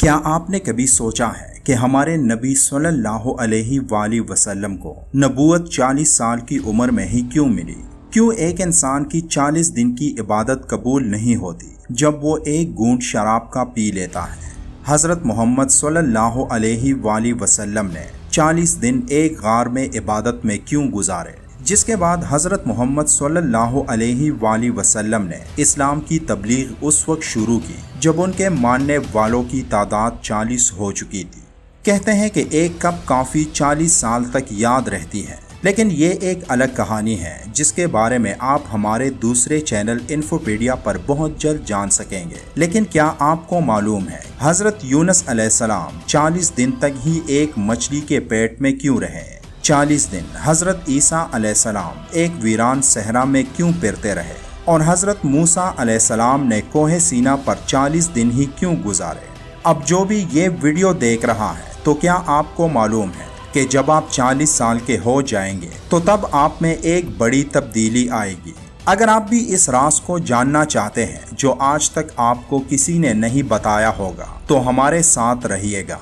کیا آپ نے کبھی سوچا ہے کہ ہمارے نبی صلی اللہ علیہ وآلہ وسلم کو نبوت 40 سال کی عمر میں ہی کیوں ملی؟ کیوں ایک انسان کی 40 دن کی عبادت قبول نہیں ہوتی جب وہ ایک گھونٹ شراب کا پی لیتا ہے؟ حضرت محمد صلی اللہ علیہ وآلہ وسلم نے 40 دن ایک غار میں عبادت میں کیوں گزارے، جس کے بعد حضرت محمد صلی اللہ علیہ وآلہ وسلم نے اسلام کی تبلیغ اس وقت شروع کی جب ان کے ماننے والوں کی تعداد 40 ہو چکی تھی۔ کہتے ہیں کہ ایک کپ کافی 40 سال تک یاد رہتی ہے، لیکن یہ ایک الگ کہانی ہے جس کے بارے میں آپ ہمارے دوسرے چینل انفوپیڈیا پر بہت جلد جان سکیں گے۔ لیکن کیا آپ کو معلوم ہے حضرت یونس علیہ السلام 40 دن تک ہی ایک مچھلی کے پیٹ میں کیوں رہے؟ 40 دن حضرت عیسیٰ علیہ السلام ایک ویران صحرا میں کیوں پھرتے رہے؟ اور حضرت موسیٰ علیہ السلام نے کوہ سینا پر 40 دن ہی کیوں گزارے؟ اب جو بھی یہ ویڈیو دیکھ رہا ہے تو کیا آپ کو معلوم ہے کہ جب آپ 40 سال کے ہو جائیں گے تو تب آپ میں ایک بڑی تبدیلی آئے گی۔ اگر آپ بھی اس راز کو جاننا چاہتے ہیں جو آج تک آپ کو کسی نے نہیں بتایا ہوگا تو ہمارے ساتھ رہیے گا۔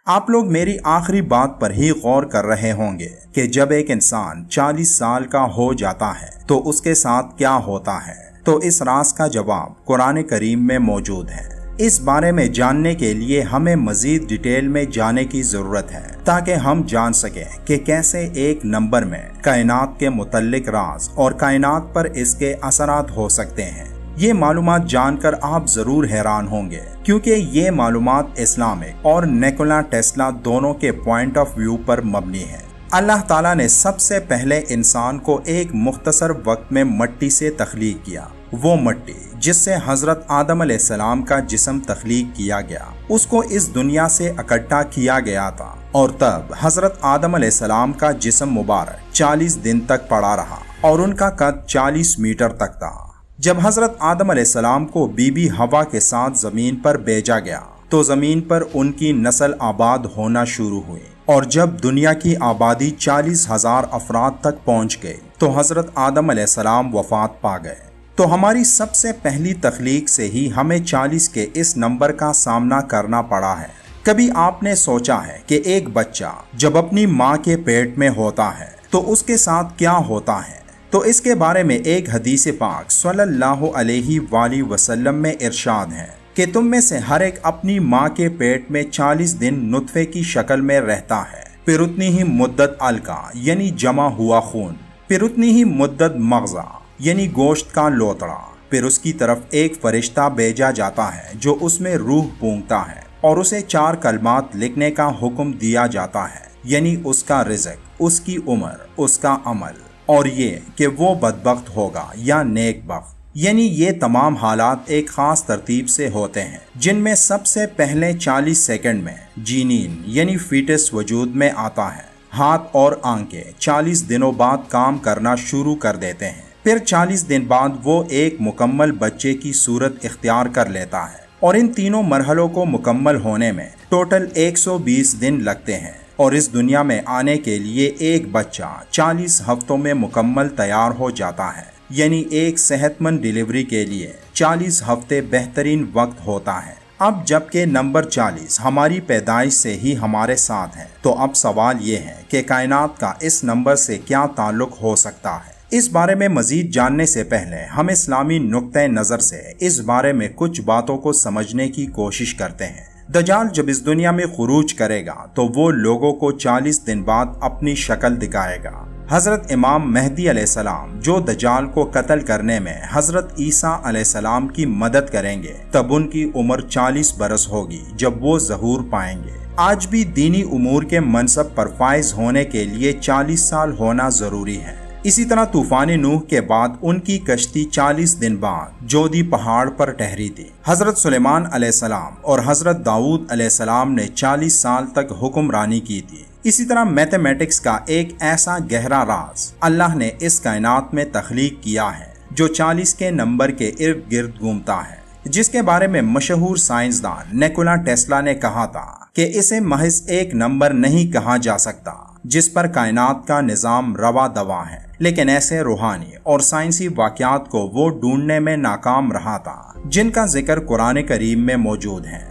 آپ لوگ میری آخری بات پر ہی غور کر رہے ہوں گے کہ جب ایک انسان 40 سال کا ہو جاتا ہے تو اس کے ساتھ کیا ہوتا ہے، تو اس راز کا جواب قرآن کریم میں موجود ہے۔ اس بارے میں جاننے کے لیے ہمیں مزید ڈیٹیل میں جانے کی ضرورت ہے تاکہ ہم جان سکیں کہ کیسے ایک نمبر میں کائنات کے متعلق راز اور کائنات پر اس کے اثرات ہو سکتے ہیں۔ یہ معلومات جان کر آپ ضرور حیران ہوں گے کیونکہ یہ معلومات اسلامک اور نیکولا ٹیسلا دونوں کے پوائنٹ آف ویو پر مبنی ہے۔ اللہ تعالیٰ نے سب سے پہلے انسان کو ایک مختصر وقت میں مٹی سے تخلیق کیا۔ وہ مٹی جس سے حضرت آدم علیہ السلام کا جسم تخلیق کیا گیا، اس کو اس دنیا سے اکٹھا کیا گیا تھا، اور تب حضرت آدم علیہ السلام کا جسم مبارک 40 دن تک پڑا رہا اور ان کا قد 40 میٹر تک تھا۔ جب حضرت آدم علیہ السلام کو بی بی ہوا کے ساتھ زمین پر بھیجا گیا تو زمین پر ان کی نسل آباد ہونا شروع ہوئی، اور جب دنیا کی آبادی 40,000 افراد تک پہنچ گئی تو حضرت آدم علیہ السلام وفات پا گئے۔ تو ہماری سب سے پہلی تخلیق سے ہی ہمیں 40 کے اس نمبر کا سامنا کرنا پڑا ہے۔ کبھی آپ نے سوچا ہے کہ ایک بچہ جب اپنی ماں کے پیٹ میں ہوتا ہے تو اس کے ساتھ کیا ہوتا ہے؟ تو اس کے بارے میں ایک حدیث پاک صلی اللہ علیہ وآلہ وسلم میں ارشاد ہے کہ تم میں سے ہر ایک اپنی ماں کے پیٹ میں 40 دن نطفے کی شکل میں رہتا ہے، پھر اتنی ہی مدت علقہ یعنی جمع ہوا خون، پھر اتنی ہی مدت مغزہ یعنی گوشت کا لوتڑا، پھر اس کی طرف ایک فرشتہ بھیجا جاتا ہے جو اس میں روح پونگتا ہے اور اسے 4 کلمات لکھنے کا حکم دیا جاتا ہے، یعنی اس کا رزق، اس کی عمر، اس کا عمل، اور یہ کہ وہ بدبخت ہوگا یا نیک بخت۔ یعنی یہ تمام حالات ایک خاص ترتیب سے ہوتے ہیں، جن میں سب سے پہلے 40 سیکنڈ میں جینین یعنی فیٹس وجود میں آتا ہے۔ ہاتھ اور آنکھیں 40 دنوں بعد کام کرنا شروع کر دیتے ہیں، پھر 40 دن بعد وہ ایک مکمل بچے کی صورت اختیار کر لیتا ہے، اور ان تینوں مرحلوں کو مکمل ہونے میں ٹوٹل 120 دن لگتے ہیں، اور اس دنیا میں آنے کے لیے ایک بچہ 40 ہفتوں میں مکمل تیار ہو جاتا ہے۔ یعنی ایک صحت مند ڈیلیوری کے لیے 40 ہفتے بہترین وقت ہوتا ہے۔ اب جبکہ نمبر 40 ہماری پیدائش سے ہی ہمارے ساتھ ہے، تو اب سوال یہ ہے کہ کائنات کا اس نمبر سے کیا تعلق ہو سکتا ہے؟ اس بارے میں مزید جاننے سے پہلے ہم اسلامی نقطۂ نظر سے اس بارے میں کچھ باتوں کو سمجھنے کی کوشش کرتے ہیں۔ دجال جب اس دنیا میں خروج کرے گا تو وہ لوگوں کو 40 دن بعد اپنی شکل دکھائے گا۔ حضرت امام مہدی علیہ السلام جو دجال کو قتل کرنے میں حضرت عیسیٰ علیہ السلام کی مدد کریں گے، تب ان کی عمر 40 برس ہوگی جب وہ ظہور پائیں گے۔ آج بھی دینی امور کے منصب پر فائز ہونے کے لیے 40 سال ہونا ضروری ہے۔ اسی طرح طوفان نوح کے بعد ان کی کشتی 40 دن بعد جودی پہاڑ پر ٹھہری تھی۔ حضرت سلیمان علیہ السلام اور حضرت داؤد علیہ السلام نے 40 سال تک حکمرانی کی تھی۔ اسی طرح میتھمیٹکس کا ایک ایسا گہرا راز اللہ نے اس کائنات میں تخلیق کیا ہے جو 40 کے نمبر کے ارد گرد گھومتا ہے، جس کے بارے میں مشہور سائنسدان نیکولا ٹیسلا نے کہا تھا کہ اسے محض ایک نمبر نہیں کہا جا سکتا جس پر کائنات کا نظام روا دوا ہے، لیکن ایسے روحانی اور سائنسی واقعات کو وہ ڈھونڈنے میں ناکام رہا تھا جن کا ذکر قرآن کریم میں موجود ہے۔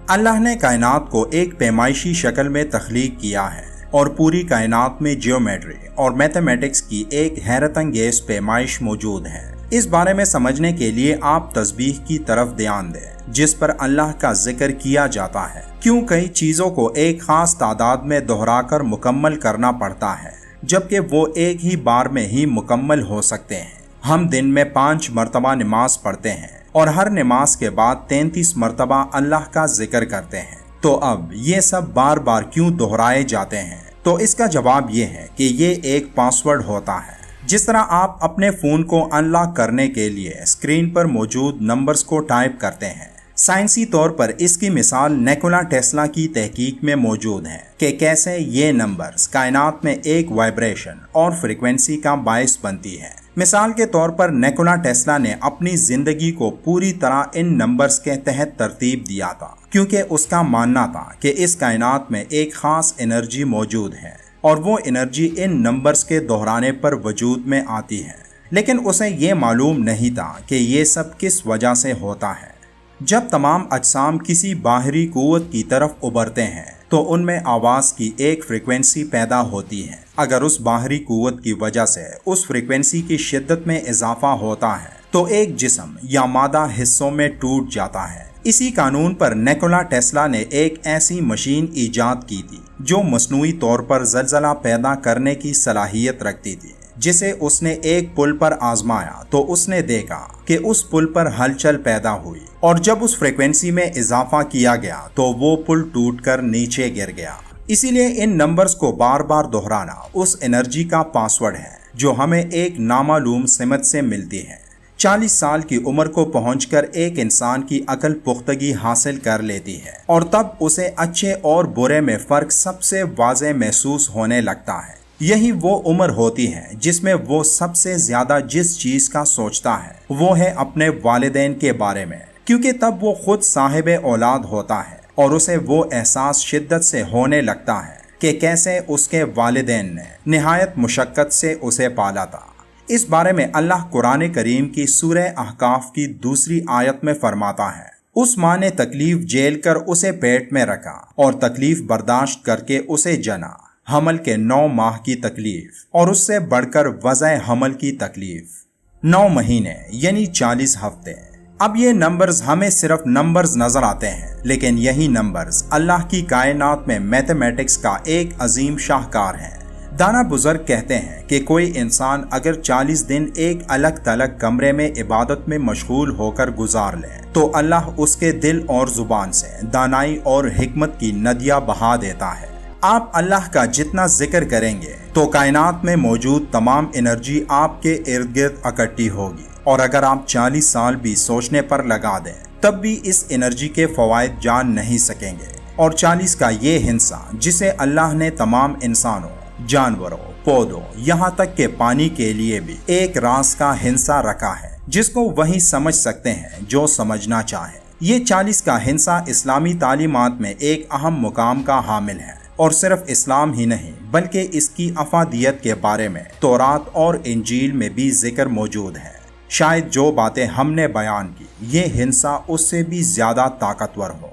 اللہ نے کائنات کو ایک پیمائشی شکل میں تخلیق کیا ہے اور پوری کائنات میں جیومیٹری اور میتھمیٹکس کی ایک حیرت انگیز پیمائش موجود ہے۔ اس بارے میں سمجھنے کے لیے آپ تسبیح کی طرف دھیان دیں جس پر اللہ کا ذکر کیا جاتا ہے، کیوں کئی چیزوں کو ایک خاص تعداد میں دہرا کر مکمل کرنا پڑتا ہے جبکہ وہ ایک ہی بار میں ہی مکمل ہو سکتے ہیں۔ ہم دن میں 5 مرتبہ نماز پڑھتے ہیں اور ہر نماز کے بعد 33 مرتبہ اللہ کا ذکر کرتے ہیں، تو اب یہ سب بار بار کیوں دہرائے جاتے ہیں؟ تو اس کا جواب یہ ہے کہ یہ ایک پاسورڈ ہوتا ہے۔ جس طرح آپ اپنے فون کو انلاک کرنے کے لیے اسکرین پر موجود نمبرز کو ٹائپ کرتے ہیں، سائنسی طور پر اس کی مثال نیکولا ٹیسلا کی تحقیق میں موجود ہے کہ کیسے یہ نمبرز کائنات میں ایک وائبریشن اور فریکوینسی کا باعث بنتی ہے۔ مثال کے طور پر نیکولا ٹیسلا نے اپنی زندگی کو پوری طرح ان نمبرز کے تحت ترتیب دیا تھا کیونکہ اس کا ماننا تھا کہ اس کائنات میں ایک خاص انرجی موجود ہے اور وہ انرجی ان نمبرز کے دہرانے پر وجود میں آتی ہے، لیکن اسے یہ معلوم نہیں تھا کہ یہ سب کس وجہ سے ہوتا ہے۔ جب تمام اجسام کسی باہری قوت کی طرف ابھرتے ہیں تو ان میں آواز کی ایک فریکوینسی پیدا ہوتی ہے۔ اگر اس باہری قوت کی وجہ سے اس فریکوینسی کی شدت میں اضافہ ہوتا ہے تو ایک جسم یا مادہ حصوں میں ٹوٹ جاتا ہے۔ اسی قانون پر نیکولا ٹیسلا نے ایک ایسی مشین ایجاد کی تھی جو مصنوعی طور پر زلزلہ پیدا کرنے کی صلاحیت رکھتی تھی، جسے اس نے ایک پل پر آزمایا تو اس نے دیکھا کہ اس پل پر ہلچل پیدا ہوئی، اور جب اس فریکوینسی میں اضافہ کیا گیا تو وہ پل ٹوٹ کر نیچے گر گیا۔ اسی لیے ان نمبرز کو بار بار دہرانا اس انرجی کا پاسورڈ ہے جو ہمیں ایک نامعلوم سمت سے ملتی ہے۔ 40 سال کی عمر کو پہنچ کر ایک انسان کی عقل پختگی حاصل کر لیتی ہے اور تب اسے اچھے اور برے میں فرق سب سے واضح محسوس ہونے لگتا ہے۔ یہی وہ عمر ہوتی ہے جس میں وہ سب سے زیادہ جس چیز کا سوچتا ہے وہ ہے اپنے والدین کے بارے میں، کیونکہ تب وہ خود صاحب اولاد ہوتا ہے اور اسے وہ احساس شدت سے ہونے لگتا ہے کہ کیسے اس کے والدین نے نہایت مشقت سے اسے پالا تھا۔ اس بارے میں اللہ قرآن کریم کی سورہ احقاف کی 2 آیت میں فرماتا ہے، اس ماں نے تکلیف جھیل کر اسے پیٹ میں رکھا اور تکلیف برداشت کر کے اسے جنا، حمل کے 9 ماہ کی تکلیف اور اس سے بڑھ کر وضع حمل کی تکلیف 9 مہینے یعنی 40 ہفتے۔ اب یہ نمبرز ہمیں صرف نمبرز نظر آتے ہیں، لیکن یہی نمبرز اللہ کی کائنات میں میتھمیٹکس کا ایک عظیم شاہکار ہے۔ دانا بزرگ کہتے ہیں کہ کوئی انسان اگر 40 دن ایک الگ تلگ کمرے میں عبادت میں مشغول ہو کر گزار لے تو اللہ اس کے دل اور زبان سے دانائی اور حکمت کی ندیاں بہا دیتا ہے۔ آپ اللہ کا جتنا ذکر کریں گے تو کائنات میں موجود تمام انرجی آپ کے ارد گرد اکٹھی ہوگی، اور اگر آپ 40 سال بھی سوچنے پر لگا دیں تب بھی اس انرجی کے فوائد جان نہیں سکیں گے۔ اور 40 کا یہ ہندسہ جسے اللہ نے تمام انسانوں، جانوروں، پودوں، یہاں تک کہ پانی کے لیے بھی ایک راز کا ہندسہ رکھا ہے جس کو وہی سمجھ سکتے ہیں جو سمجھنا چاہیں۔ یہ 40 کا ہندسہ اسلامی تعلیمات میں ایک اہم مقام کا حامل ہے، اور صرف اسلام ہی نہیں بلکہ اس کی افادیت کے بارے میں تورات اور انجیل میں بھی ذکر موجود ہے۔ شاید جو باتیں ہم نے بیان کی یہ ہندسہ اس سے بھی زیادہ طاقتور ہو۔